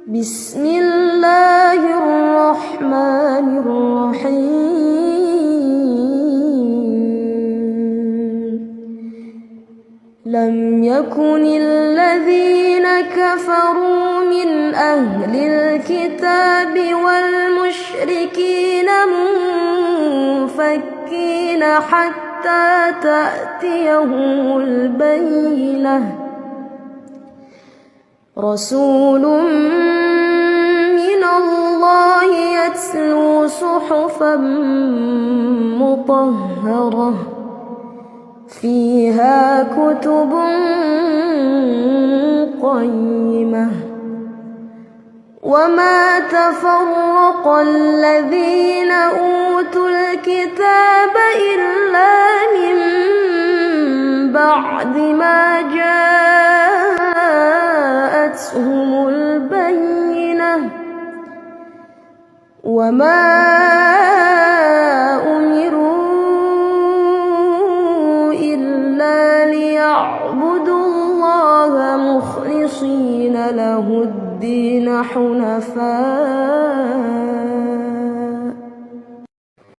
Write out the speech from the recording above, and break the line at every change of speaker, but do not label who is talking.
بسم الله الرحمن الرحيم لم يكن الذين كفروا من أهل الكتاب والمشركين منفكين حتى تأتيهم البينة رسول من الله يتلو صحفا مطهرة فيها كتب قيمة وما تفرق الذين أوتوا الكتاب إلا من بعد ما جاءتهم البينة وما أمروا إلا ليعبدوا الله مخلصين له الدين حنفاء